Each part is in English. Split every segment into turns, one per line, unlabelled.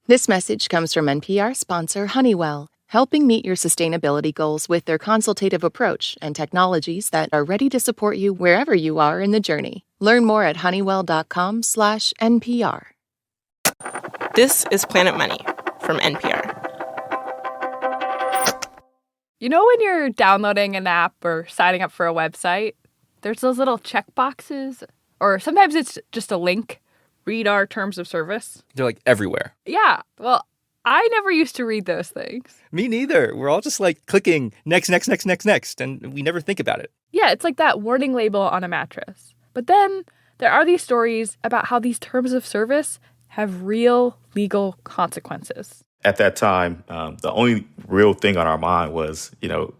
This message comes from NPR sponsor Honeywell, helping meet your sustainability goals with their consultative approach and technologies that are ready to support you wherever you are in the journey. Learn more at honeywell.com/NPR.
This is Planet Money from NPR.
You know when you're downloading an app or signing up for a website, there's those little check boxes, or sometimes it's just a link, read our terms of service.
They're like everywhere.
Yeah, well, I never used to read those things.
Me neither. We're all just like clicking next, and we never think about it.
Yeah, it's like that warning label on a mattress. But then there are these stories about how these terms of service have real legal consequences.
At that time, the only real thing on our mind was, we're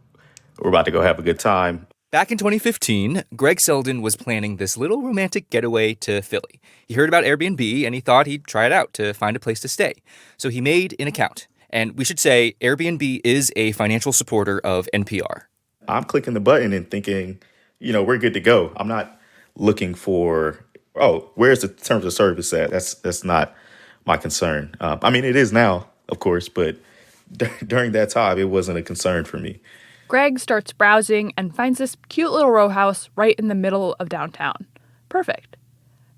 about to go have a good time.
Back in 2015, Greg Selden was planning this little romantic getaway to Philly. He heard about Airbnb and he thought he'd try it out to find a place to stay. So he made an account. And we should say Airbnb is a financial supporter of NPR.
I'm clicking the button and thinking, we're good to go. I'm not looking for, where's the terms of service at? That's not my concern. It is now, of course, but during that time, it wasn't a concern for me.
Greg starts browsing and finds this cute little row house right in the middle of downtown. Perfect.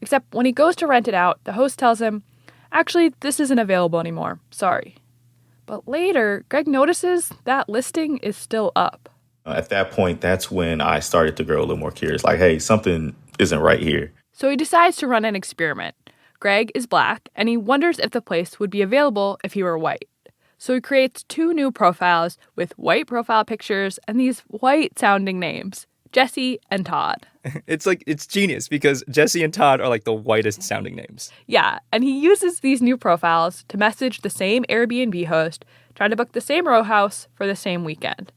Except when he goes to rent it out, the host tells him, actually, this isn't available anymore. Sorry. But later, Greg notices that listing is still up.
At that point, that's when I started to grow a little more curious. Like, hey, something isn't right here.
So he decides to run an experiment. Greg is black, and he wonders if the place would be available if he were white. So he creates 2 new profiles with white profile pictures and these white-sounding names, Jesse and Todd.
It's genius because Jesse and Todd are like the whitest sounding names.
Yeah, and he uses these new profiles to message the same Airbnb host, trying to book the same row house for the same weekend.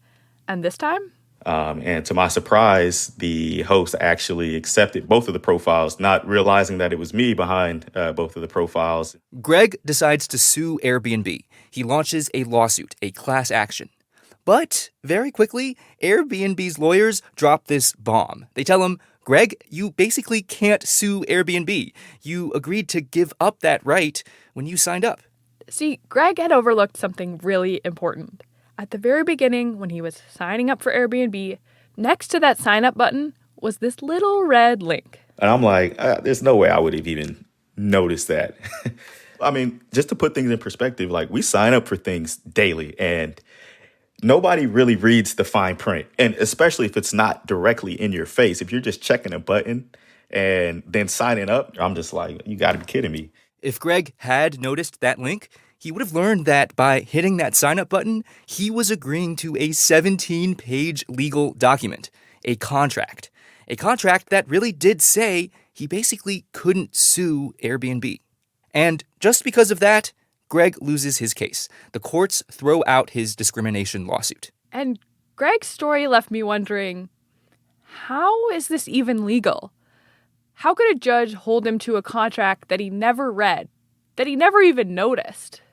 And this time?
And to my surprise, the host actually accepted both of the profiles, not realizing that it was me behind both of the profiles.
Greg decides to sue Airbnb. He launches a lawsuit, a class action. But very quickly, Airbnb's lawyers drop this bomb. They tell him, Greg, you basically can't sue Airbnb. You agreed to give up that right when you signed up.
See, Greg had overlooked something really important. At the very beginning, when he was signing up for Airbnb, next to that sign up button was this little red link.
And I'm like, there's no way I would have even noticed that. Just to put things in perspective, like we sign up for things daily and nobody really reads the fine print. And especially if it's not directly in your face, if you're just checking a button and then signing up, I'm just like, you got to be kidding me.
If Greg had noticed that link, he would have learned that by hitting that sign-up button, he was agreeing to a 17-page legal document, a contract that really did say he basically couldn't sue Airbnb. And just because of that, Greg loses his case. The courts throw out his discrimination lawsuit.
And Greg's story left me wondering, how is this even legal? How could a judge hold him to a contract that he never read, that he never even noticed?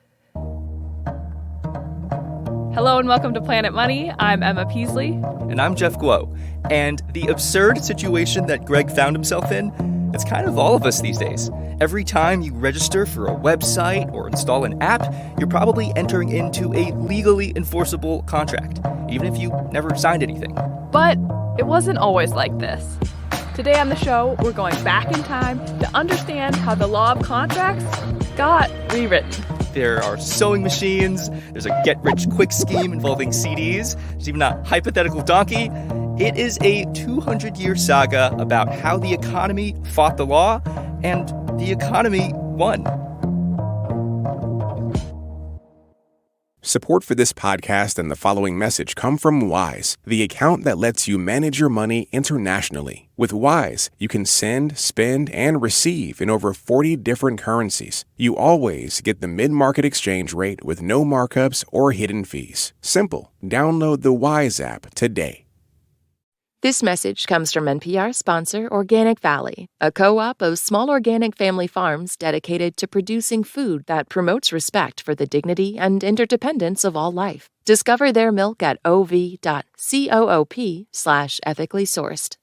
Hello and welcome to Planet Money. I'm Emma Peasley.
And I'm Jeff Guo. And the absurd situation that Greg found himself in, it's kind of all of us these days. Every time you register for a website or install an app, you're probably entering into a legally enforceable contract, even if you never signed anything.
But it wasn't always like this. Today on the show, we're going back in time to understand how the law of contracts got rewritten.
There are sewing machines, there's a get-rich-quick scheme involving CDs, there's even a hypothetical donkey. It is a 200-year saga about how the economy fought the law, and the economy won.
Support for this podcast and the following message come from Wise, the account that lets you manage your money internationally. With Wise, you can send, spend, and receive in over 40 different currencies. You always get the mid-market exchange rate with no markups or hidden fees. Simple. Download the Wise app today.
This message comes from NPR sponsor Organic Valley, a co-op of small organic family farms dedicated to producing food that promotes respect for the dignity and interdependence of all life. Discover their milk at ov.coop/ethically sourced.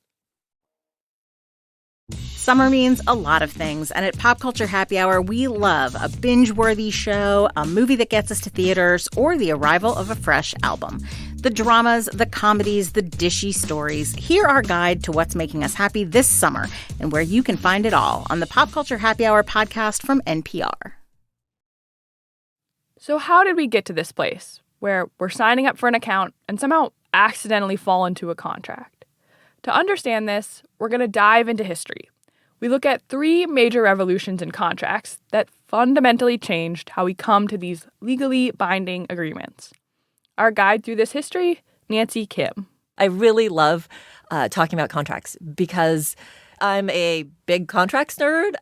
Summer means a lot of things, and at Pop Culture Happy Hour, we love a binge-worthy show, a movie that gets us to theaters, or the arrival of a fresh album. The dramas, the comedies, the dishy stories. Hear our guide to what's making us happy this summer and where you can find it all on the Pop Culture Happy Hour podcast from NPR.
So how did we get to this place where we're signing up for an account and somehow accidentally fall into a contract? To understand this, we're going to dive into history. We look at 3 major revolutions in contracts that fundamentally changed how we come to these legally binding agreements. Our guide through this history, Nancy Kim.
I really love talking about contracts because I'm a big contracts nerd.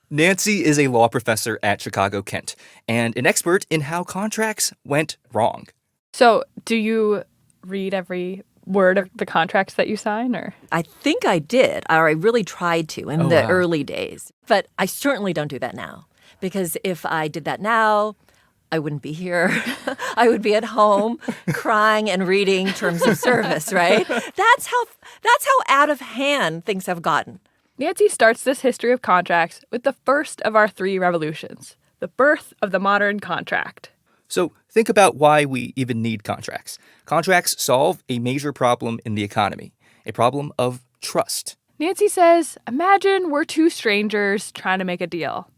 Nancy is a law professor at Chicago Kent and an expert in how contracts went wrong.
So, do you read every word of the contracts that you sign, or?
I think I did, or I really tried to in the early days. But I certainly don't do that now, because if I did that now, I wouldn't be here. I would be at home crying and reading terms of service, right? That's how out of hand things have gotten.
Nancy starts this history of contracts with the first of our 3 revolutions, the birth of the modern contract.
So think about why we even need contracts. Contracts solve a major problem in the economy, a problem of trust.
Nancy says, imagine we're 2 strangers trying to make a deal.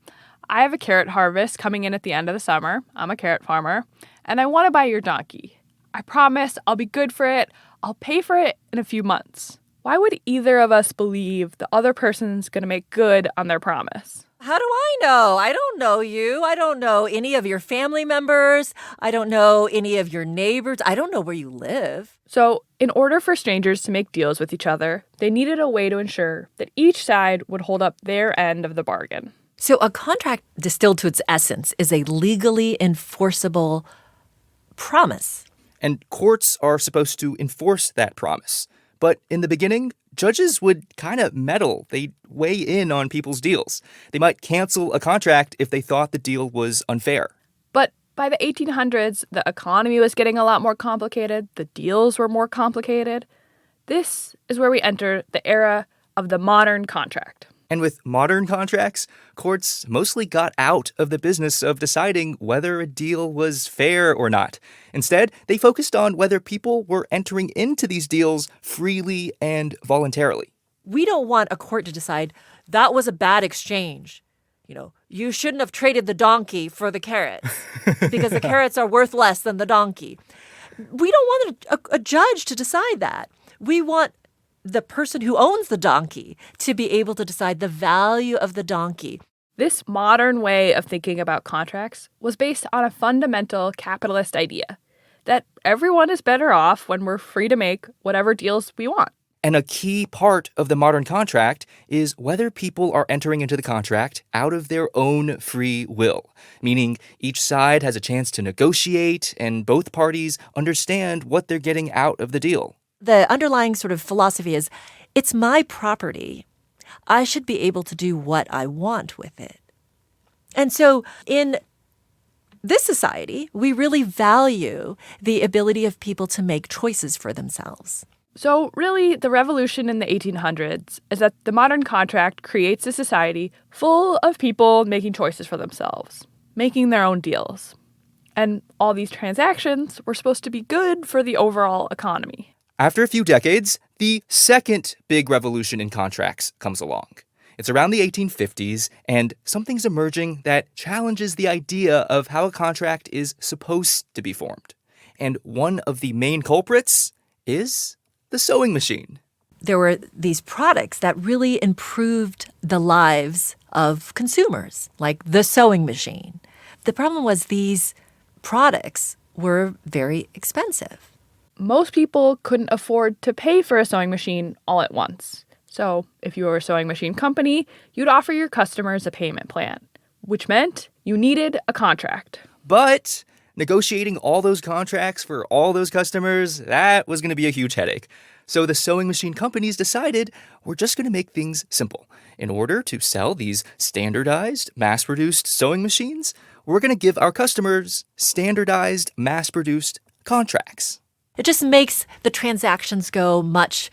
I have a carrot harvest coming in at the end of the summer. I'm a carrot farmer, and I want to buy your donkey. I promise I'll be good for it. I'll pay for it in a few months. Why would either of us believe the other person's going to make good on their promise?
How do I know? I don't know you. I don't know any of your family members. I don't know any of your neighbors. I don't know where you live.
So, in order for strangers to make deals with each other, they needed a way to ensure that each side would hold up their end of the bargain.
So a contract, distilled to its essence, is a legally enforceable promise.
And courts are supposed to enforce that promise. But in the beginning, judges would kind of meddle. They'd weigh in on people's deals. They might cancel a contract if they thought the deal was unfair.
But by the 1800s, the economy was getting a lot more complicated. The deals were more complicated. This is where we enter the era of the modern contract.
And with modern contracts, courts mostly got out of the business of deciding whether a deal was fair or not. Instead, they focused on whether people were entering into these deals freely and voluntarily.
We don't want a court to decide that was a bad exchange. You know, you shouldn't have traded the donkey for the carrots because the carrots are worth less than the donkey. We don't want a judge to decide that. We want the person who owns the donkey to be able to decide the value of the donkey.
This modern way of thinking about contracts was based on a fundamental capitalist idea that everyone is better off when we're free to make whatever deals we want.
And a key part of the modern contract is whether people are entering into the contract out of their own free will, meaning each side has a chance to negotiate and both parties understand what they're getting out of the deal.
The underlying sort of philosophy is, it's my property. I should be able to do what I want with it. And so in this society, we really value the ability of people to make choices for themselves.
So really, the revolution in the 1800s is that the modern contract creates a society full of people making choices for themselves, making their own deals. And all these transactions were supposed to be good for the overall economy.
After a few decades, the second big revolution in contracts comes along. It's around the 1850s, and something's emerging that challenges the idea of how a contract is supposed to be formed. And one of the main culprits is the sewing machine.
There were these products that really improved the lives of consumers, like the sewing machine. The problem was these products were very expensive.
Most people couldn't afford to pay for a sewing machine all at once. So if you were a sewing machine company, you'd offer your customers a payment plan, which meant you needed a contract.
But negotiating all those contracts for all those customers, that was going to be a huge headache. So the sewing machine companies decided we're just going to make things simple. In order to sell these standardized, mass-produced sewing machines, we're going to give our customers standardized, mass-produced contracts.
It just makes the transactions go much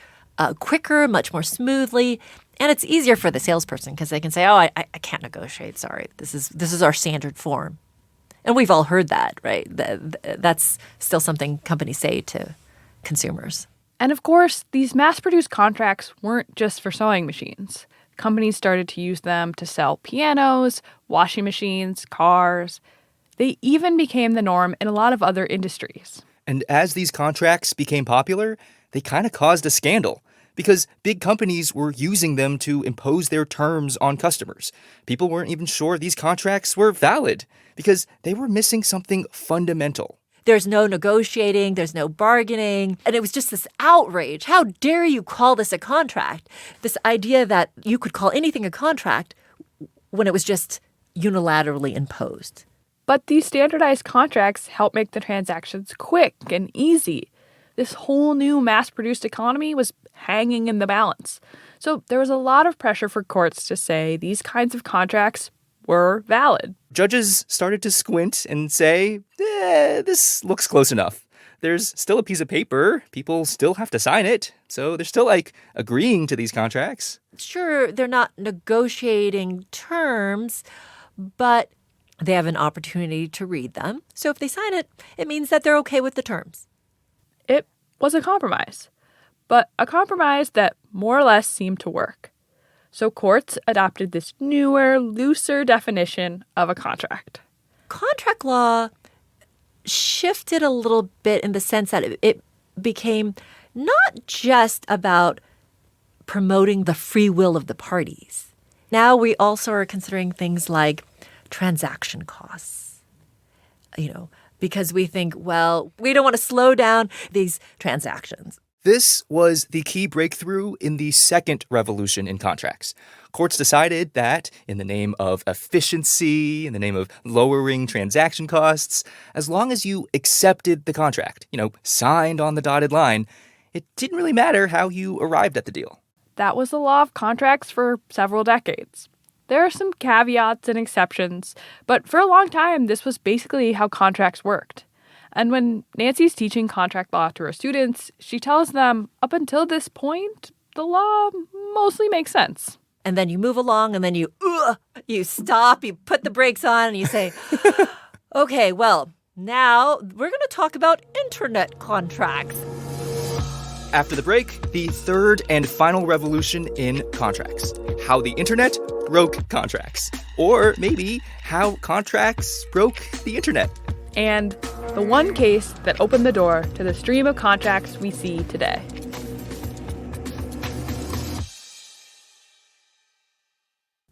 quicker, much more smoothly, And it's easier for the salesperson because they can say, oh, I can't negotiate. Sorry, this is our standard form. And we've all heard that, right? That's still something companies say to consumers.
And of course, these mass-produced contracts weren't just for sewing machines. Companies started to use them to sell pianos, washing machines, cars. They even became the norm in a lot of other industries.
And as these contracts became popular, they kind of caused a scandal because big companies were using them to impose their terms on customers. People weren't even sure these contracts were valid because they were missing something fundamental.
There's no negotiating, there's no bargaining, and it was just this outrage. How dare you call this a contract? This idea that you could call anything a contract when it was just unilaterally imposed.
But these standardized contracts help make the transactions quick and easy. This whole new mass-produced economy was hanging in the balance. So there was a lot of pressure for courts to say these kinds of contracts were valid.
Judges started to squint and say, this looks close enough. There's still a piece of paper. People still have to sign it. So they're still, agreeing to these contracts.
Sure, they're not negotiating terms, but they have an opportunity to read them. So if they sign it, it means that they're okay with the terms.
It was a compromise, but a compromise that more or less seemed to work. So courts adopted this newer, looser definition of a contract.
Contract law shifted a little bit in the sense that it became not just about promoting the free will of the parties. Now we also are considering things like transaction costs, because we think, well, we don't want to slow down these transactions.
This was the key breakthrough in the second revolution in contracts. Courts decided that in the name of efficiency, in the name of lowering transaction costs, as long as you accepted the contract, signed on the dotted line, it didn't really matter how you arrived at the deal.
That was the law of contracts for several decades. There are some caveats and exceptions, but for a long time, this was basically how contracts worked. And when Nancy's teaching contract law to her students, she tells them, up until this point, the law mostly makes sense.
And then you move along, and then you stop, you put the brakes on, and you say, okay, well, now we're going to talk about internet contracts.
After the break, the third and final revolution in contracts. How the internet broke contracts. Or maybe how contracts broke the internet.
And the one case that opened the door to the stream of contracts we see today.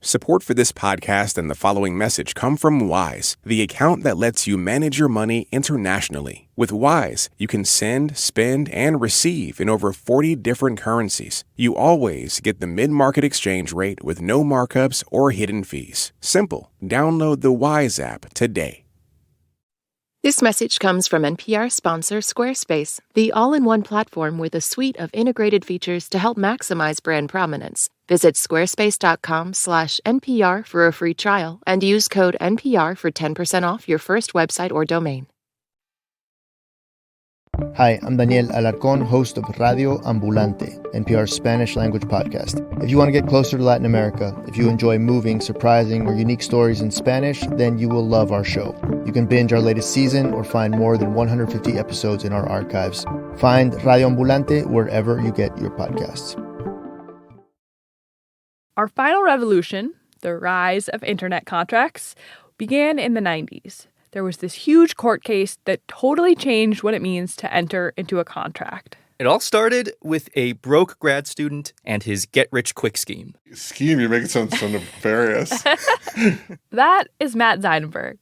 Support for this podcast and the following message come from Wise, the account that lets you manage your money internationally. With Wise, you can send, spend, and receive in over 40 different currencies. You always get the mid-market exchange rate with no markups or hidden fees. Simple. Download the Wise app today.
This message comes from NPR sponsor Squarespace, the all-in-one platform with a suite of integrated features to help maximize brand prominence. Visit squarespace.com/NPR for a free trial and use code NPR for 10% off your first website or domain.
Hi, I'm Daniel Alarcón, host of Radio Ambulante, NPR's Spanish language podcast. If you want to get closer to Latin America, if you enjoy moving, surprising, or unique stories in Spanish, then you will love our show. You can binge our latest season or find more than 150 episodes in our archives. Find Radio Ambulante wherever you get your podcasts.
Our final revolution, the rise of internet contracts, began in the 90s. There was this huge court case that totally changed what it means to enter into a contract.
It all started with a broke grad student and his get-rich-quick scheme.
Scheme? You make it sound so nefarious.
That is Matt Zeidenberg.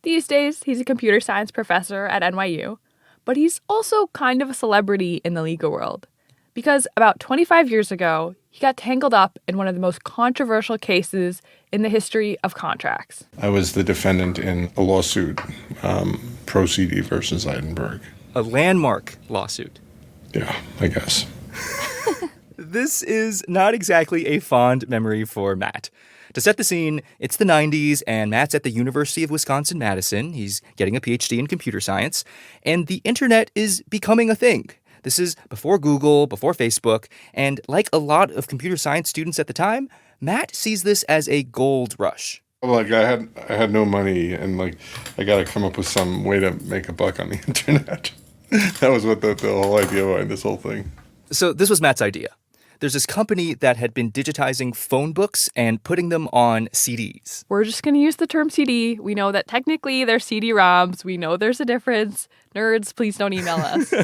These days, he's a computer science professor at NYU, but he's also kind of a celebrity in the legal world. Because about 25 years ago, he got tangled up in one of the most controversial cases in the history of contracts.
I was the defendant in a lawsuit, Pro CD versus Zeidenberg.
A landmark lawsuit.
Yeah, I guess.
This is not exactly a fond memory for Matt. To set the scene, it's the 90s, and Matt's at the University of Wisconsin-Madison. He's getting a PhD in computer science, and the internet is becoming a thing. This is before Google, before Facebook, and like a lot of computer science students at the time, Matt sees this as a gold rush.
Like I had no money, and like I got to come up with some way to make a buck on the internet. That was what the whole idea behind this whole thing.
So this was Matt's idea. There's this company that had been digitizing phone books and putting them on CDs.
We're just going to use the term CD. We know that technically they're CD-ROMs. We know there's a difference. Nerds, please don't email us.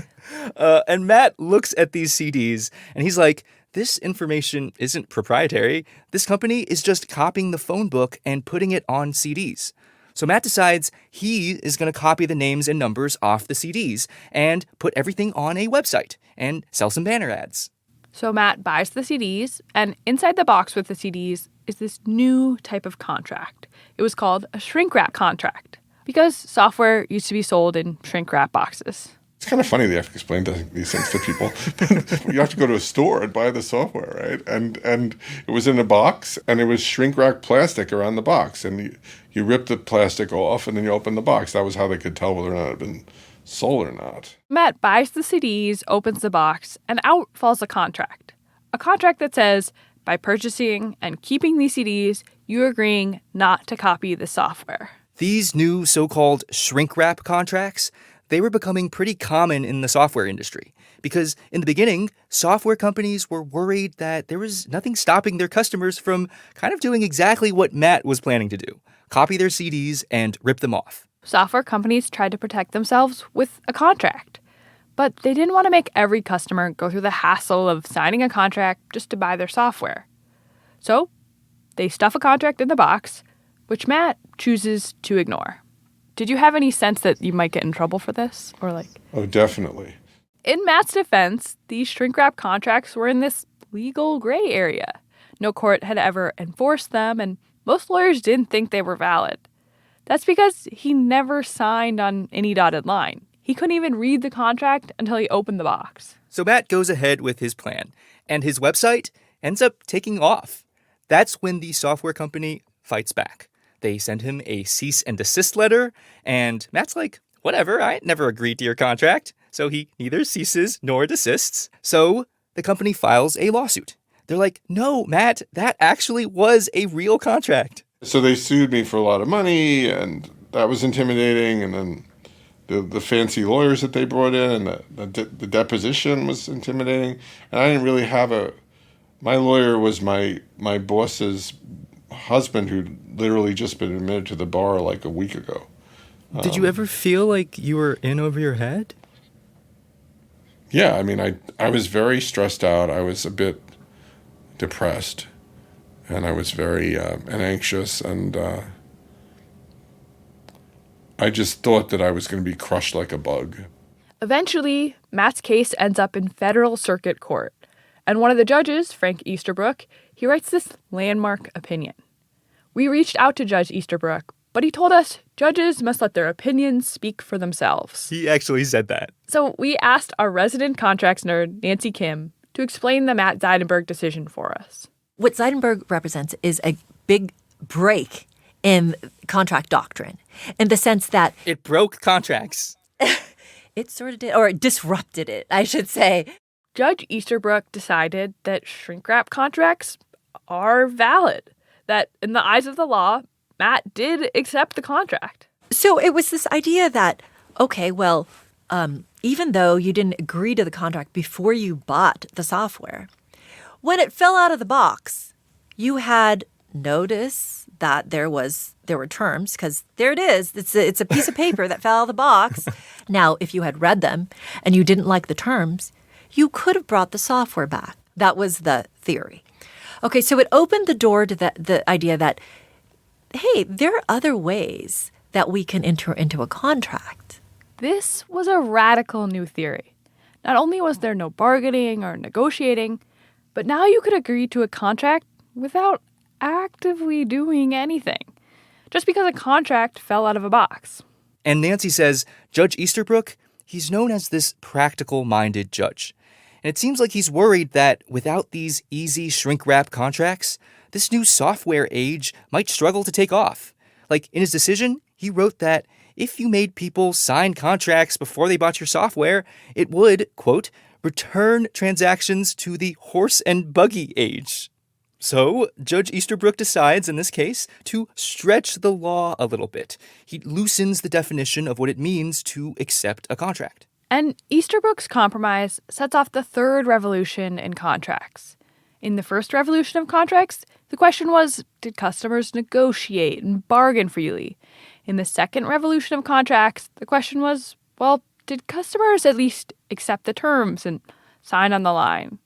And Matt looks at these CDs and he's like, this information isn't proprietary. This company is just copying the phone book and putting it on CDs. So Matt decides he is going to copy the names and numbers off the CDs and put everything on a website and sell some banner ads.
So Matt buys the CDs, and inside the box with the CDs is this new type of contract. It was called a shrink wrap contract because software used to be sold in shrink wrap boxes.
It's kind of funny they have to explain these things to people. You have to go to a store and buy the software, right? And it was in a box, and it was shrink wrap plastic around the box. And you rip the plastic off, and then you open the box. That was how they could tell whether or not it had been sold or not.
Matt buys the CDs, opens the box, and out falls a contract. A contract that says, by purchasing and keeping these CDs, you're agreeing not to copy the software.
These new so-called shrink wrap contracts, they were becoming pretty common in the software industry because in the beginning, software companies were worried that there was nothing stopping their customers from kind of doing exactly what Matt was planning to do, copy their CDs and rip them off.
Software companies tried to protect themselves with a contract, but they didn't want to make every customer go through the hassle of signing a contract just to buy their software. So they stuff a contract in the box, which Matt chooses to ignore. Did you have any sense that you might get in trouble for this?
Oh, definitely.
In Matt's defense, these shrink wrap contracts were in this legal gray area. No court had ever enforced them, and most lawyers didn't think they were valid. That's because he never signed on any dotted line. He couldn't even read the contract until he opened the box.
So Matt goes ahead with his plan, and his website ends up taking off. That's when the software company fights back. They send him a cease and desist letter, and Matt's like, whatever, I never agreed to your contract. So he neither ceases nor desists. So the company files a lawsuit. They're like, no, Matt, that actually was a real contract.
So they sued me for a lot of money, and that was intimidating. And then the fancy lawyers that they brought in, and the deposition was intimidating. And I didn't really have my lawyer was my boss's husband, who'd literally just been admitted to the bar like a week ago.
Did you ever feel like you were in over your head?
Yeah, I mean, I was very stressed out. I was a bit depressed. And I was very anxious, and I just thought that I was going to be crushed like a bug.
Eventually, Matt's case ends up in federal circuit court. And one of the judges, Frank Easterbrook, he writes this landmark opinion. We reached out to Judge Easterbrook, but he told us judges must let their opinions speak for themselves.
He actually said that.
So we asked our resident contracts nerd, Nancy Kim, to explain the Matt Zeidenberg decision for us.
What Zeidenberg represents is a big break in contract doctrine, in the sense that
it broke contracts.
It sort of did, or it disrupted it, I should say.
Judge Easterbrook decided that shrink wrap contracts are valid, that in the eyes of the law, Matt did accept the contract.
So it was this idea that, okay, well, even though you didn't agree to the contract before you bought the software, when it fell out of the box, you had notice that there were terms, because there it is. It's a piece of paper that fell out of the box. Now, if you had read them and you didn't like the terms, you could have brought the software back. That was the theory. Okay, so it opened the door to the idea that, hey, there are other ways that we can enter into a contract.
This was a radical new theory. Not only was there no bargaining or negotiating, but now you could agree to a contract without actively doing anything, just because a contract fell out of a box.
And Nancy says Judge Easterbrook, he's known as this practical-minded judge. And it seems like he's worried that without these easy shrink-wrap contracts, this new software age might struggle to take off. Like, in his decision, he wrote that if you made people sign contracts before they bought your software, it would, quote, return transactions to the horse and buggy age. So Judge Easterbrook decides, in this case, to stretch the law a little bit. He loosens the definition of what it means to accept a contract.
And Easterbrook's compromise sets off the third revolution in contracts. In the first revolution of contracts, the question was, did customers negotiate and bargain freely? In the second revolution of contracts, the question was, well, did customers at least accept the terms and sign on the line?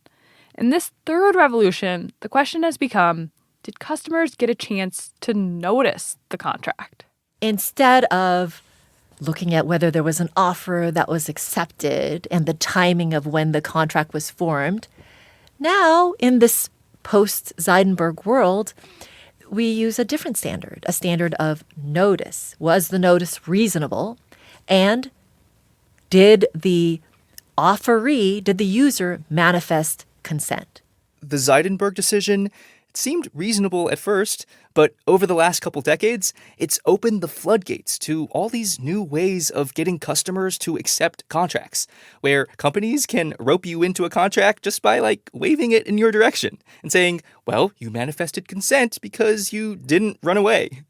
In this third revolution, the question has become, did customers get a chance to notice the contract?
Instead of looking at whether there was an offer that was accepted and the timing of when the contract was formed, now in this post-Zeidenberg world, we use a different standard, a standard of notice. Was the notice reasonable? And did the offeree, did the user manifest consent?
The Zeidenberg decision seemed reasonable at first, but over the last couple decades, it's opened the floodgates to all these new ways of getting customers to accept contracts, where companies can rope you into a contract just by, waving it in your direction and saying, well, you manifested consent because you didn't run away.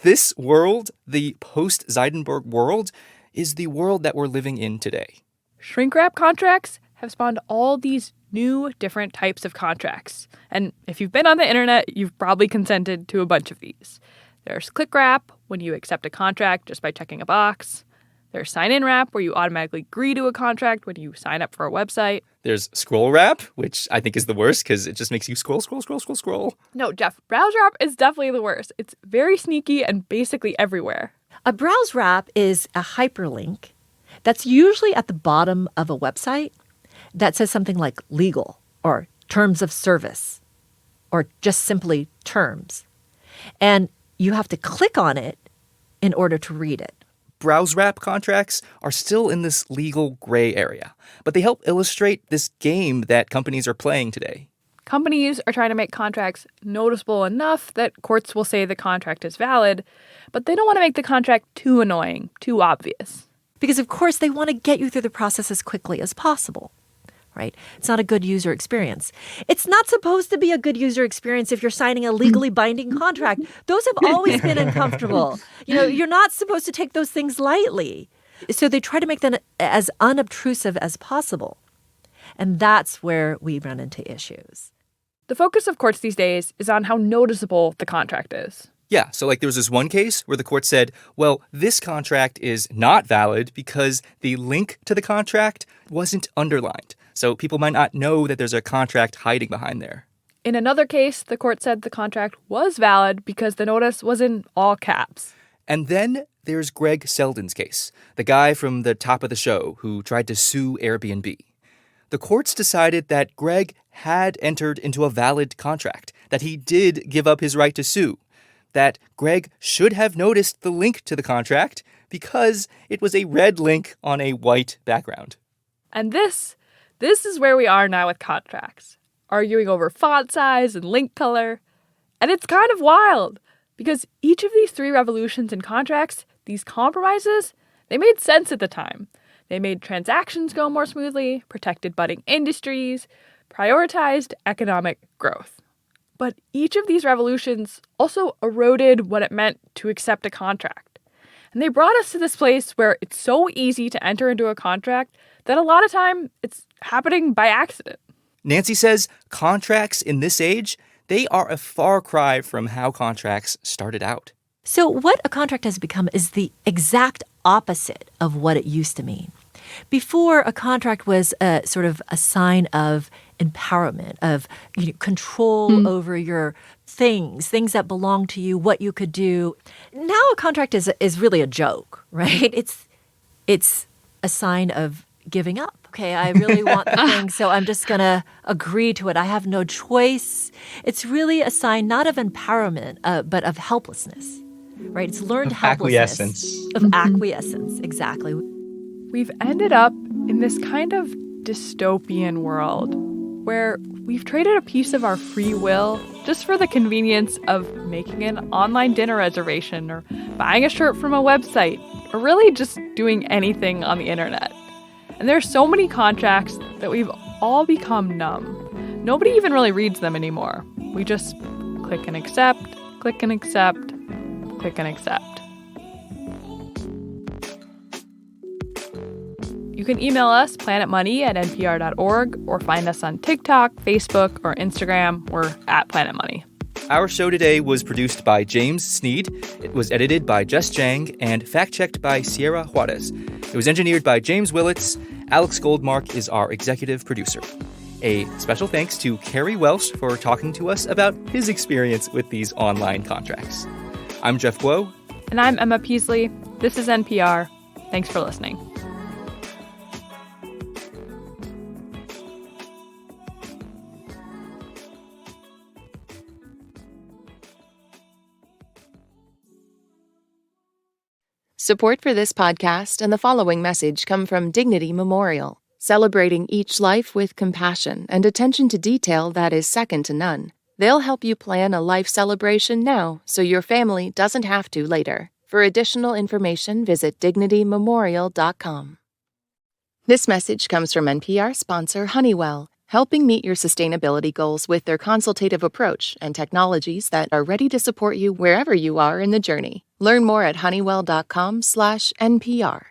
This world, the post-Zeidenberg world, is the world that we're living in today.
Shrink-wrap contracts have spawned all these new different types of contracts. And if you've been on the internet, you've probably consented to a bunch of these. There's click wrap, when you accept a contract just by checking a box. There's sign-in wrap, where you automatically agree to a contract when you sign up for a website.
There's scroll wrap, which I think is the worst because it just makes you scroll.
No, Jeff, browse wrap is definitely the worst. It's very sneaky and basically everywhere.
A browse wrap is a hyperlink that's usually at the bottom of a website that says something like legal or terms of service or just simply terms. And you have to click on it in order to read it.
Browse wrap contracts are still in this legal gray area, but they help illustrate this game that companies are playing today.
Companies are trying to make contracts noticeable enough that courts will say the contract is valid, but they don't want to make the contract too annoying, too obvious.
Because, of course, they want to get you through the process as quickly as possible. Right? It's not a good user experience. It's not supposed to be a good user experience if you're signing a legally binding contract. Those have always been uncomfortable. You're not supposed to take those things lightly. So they try to make them as unobtrusive as possible. And that's where we run into issues.
The focus of courts these days is on how noticeable the contract is.
Yeah, so there was this one case where the court said, well, this contract is not valid because the link to the contract wasn't underlined. So people might not know that there's a contract hiding behind there.
In another case, the court said the contract was valid because the notice was in all caps.
And then there's Greg Selden's case, the guy from the top of the show who tried to sue Airbnb. The courts decided that Greg had entered into a valid contract, that he did give up his right to sue, that Greg should have noticed the link to the contract because it was a red link on a white background.
And this is where we are now with contracts, arguing over font size and link color. And it's kind of wild, because each of these three revolutions in contracts, these compromises, they made sense at the time. They made transactions go more smoothly, protected budding industries, prioritized economic growth. But each of these revolutions also eroded what it meant to accept a contract. And they brought us to this place where it's so easy to enter into a contract that a lot of time it's happening by accident.
Nancy says contracts in this age, they are a far cry from how contracts started out.
So what a contract has become is the exact opposite of what it used to mean. Before, a contract was sort of a sign of empowerment, of control over your things that belong to you, what you could do. Now a contract is really a joke, right? It's a sign of giving up. Okay, I really want the thing, so I'm just going to agree to it. I have no choice. It's really a sign not of empowerment, but of helplessness, right? It's learned helplessness.
Acquiescence.
Of acquiescence, exactly.
We've ended up in this kind of dystopian world where we've traded a piece of our free will just for the convenience of making an online dinner reservation or buying a shirt from a website or really just doing anything on the internet. And there are so many contracts that we've all become numb. Nobody even really reads them anymore. We just click and accept, click and accept, click and accept. You can email us, planetmoney@npr.org, or find us on TikTok, Facebook, or Instagram. We're at Planet Money.
Our show today was produced by James Sneed. It was edited by Jess Jang and fact-checked by Sierra Juarez. It was engineered by James Willits. Alex Goldmark is our executive producer. A special thanks to Kerry Welsh for talking to us about his experience with these online contracts. I'm Jeff Guo.
And I'm Emma Peasley. This is NPR. Thanks for listening.
Support for this podcast and the following message come from Dignity Memorial, celebrating each life with compassion and attention to detail that is second to none. They'll help you plan a life celebration now so your family doesn't have to later. For additional information, visit dignitymemorial.com. This message comes from NPR sponsor Honeywell, helping meet your sustainability goals with their consultative approach and technologies that are ready to support you wherever you are in the journey. Learn more at honeywell.com/NPR.